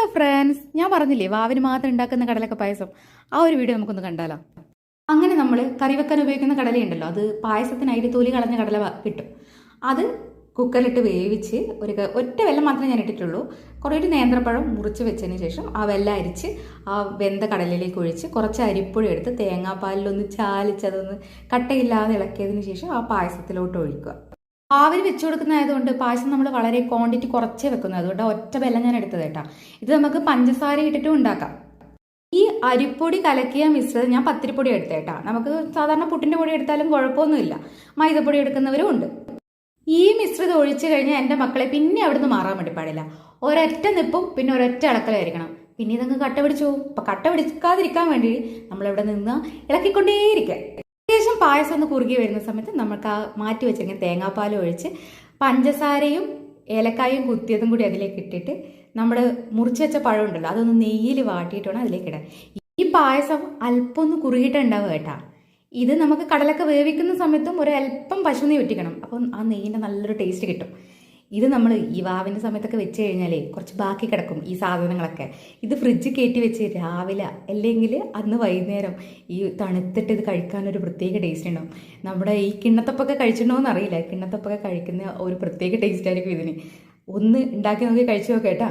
Hello friends, ഞാൻ പറഞ്ഞില്ലേ വാവിന് മാത്രം ഉണ്ടാക്കുന്ന കടലക്ക പായസം. ആ ഒരു വീഡിയോ നമുക്കൊന്ന് കണ്ടാലോ. അങ്ങനെ നമ്മൾ കറി വെക്കാൻ ഉപയോഗിക്കുന്ന കടലയുണ്ടല്ലോ, അത് പായസത്തിനായിട്ട് തൊലി കളഞ്ഞ കടല കിട്ടും. അത് കുക്കറിലിട്ട് വേവിച്ച് ഒറ്റ വെള്ളം മാത്രമേ ഞാൻ ഇട്ടിട്ടുള്ളൂ. കുറേ ഒരു നേന്ത്രപ്പഴം മുറിച്ച് വെച്ചതിന് ശേഷം ആ വെള്ളം അരിച്ച് ആ വെന്ത കടലിലേക്ക് ഒഴിച്ച് കുറച്ച് അരിപ്പൊടി എടുത്ത് തേങ്ങാപ്പാലിലൊന്ന് ചാലിച്ച് അതൊന്ന് കട്ടയില്ലാതെ ഇളക്കിയതിന് ശേഷം ആ പായസത്തിലോട്ട് ഒഴിക്കുക. ആവിൽ വെച്ചു കൊടുക്കുന്നതായതുകൊണ്ട് പായസം നമ്മൾ വളരെ ക്വാണ്ടിറ്റി കുറച്ചേ വെക്കുന്നത്, അതുകൊണ്ട് ഒറ്റ വെള്ളം ഞാൻ എടുത്തത് കേട്ടോ. ഇത് നമുക്ക് പഞ്ചസാര ഇട്ടിട്ടും ഉണ്ടാക്കാം. ഈ അരിപ്പൊടി കലക്കിയ മിശ്രിതം ഞാൻ പത്തിരിപ്പൊടി എടുത്തേട്ടാ. നമുക്ക് സാധാരണ പുട്ടിന്റെ പൊടി എടുത്താലും കുഴപ്പമൊന്നുമില്ല, മൈദപ്പൊടി എടുക്കുന്നവരും ഉണ്ട്. ഈ മിശ്രിതം ഒഴിച്ചു കഴിഞ്ഞാൽ എൻ്റെ മക്കളെ പിന്നെ അവിടുന്ന് മാറാൻ വേണ്ടി പാടില്ല. ഒരൊറ്റ നിപ്പും പിന്നെ ഒരൊറ്റ ഇളക്കലായിരിക്കണം. പിന്നെ ഇതങ്ങ് കട്ട പിടിച്ചു പോകും. അപ്പൊ കട്ട പിടിക്കാതിരിക്കാൻ വേണ്ടി നമ്മളിവിടെ നിന്ന് ഇളക്കിക്കൊണ്ടേയിരിക്കുക. ഏകദേശം പായസം ഒന്ന് കുറുകി വരുന്ന സമയത്ത് നമുക്ക് ആ മാറ്റി വെച്ചിരിക്കുന്ന തേങ്ങാപ്പാൽ ഒഴിച്ച് പഞ്ചസാരയും ഏലക്കായും കുത്തിയതും കൂടി അതിലേക്ക് ഇട്ടിട്ട് നമ്മൾ മുറിച്ച് വെച്ച പഴം ഉണ്ടല്ലോ അതൊന്ന് നെയ്യിൽ വാട്ടിയിട്ട് വേണം അതിലേക്ക് ഇടാൻ. ഈ പായസം അല്പം ഒന്ന് കുറുകിയിട്ടുണ്ടാവുക കേട്ടാ. ഇത് നമുക്ക് കടലൊക്കെ വേവിക്കുന്ന സമയത്തും ഒരല്പം പശുനെയ്യ് ഒറ്റിക്കണം. അപ്പം ആ നെയ്യിൻ്റെ നല്ലൊരു ടേസ്റ്റ് കിട്ടും. ഇത് നമ്മൾ ഈ വാവിൻ്റെ സമയത്തൊക്കെ വെച്ച് കഴിഞ്ഞാലേ കുറച്ച് ബാക്കി കിടക്കും ഈ സാധനങ്ങളൊക്കെ. ഇത് ഫ്രിഡ്ജിൽ കയറ്റി വെച്ച് രാവിലെ അല്ലെങ്കിൽ അന്ന് വൈകുന്നേരം ഈ തണുത്തിട്ട് ഇത് കഴിക്കാനൊരു പ്രത്യേക ടേസ്റ്റ് ഉണ്ടാവും. നമ്മുടെ ഈ കിണ്ണത്തപ്പൊക്കെ കഴിച്ചിട്ടുണ്ടോയെന്ന് അറിയില്ല, കിണ്ണത്തപ്പൊക്കെ കഴിക്കുന്ന ഒരു പ്രത്യേക ടേസ്റ്റ് ആയിരിക്കും ഇതിന്. ഒന്ന് ഉണ്ടാക്കി നോക്കി കഴിച്ചു നോക്കേട്ടാ.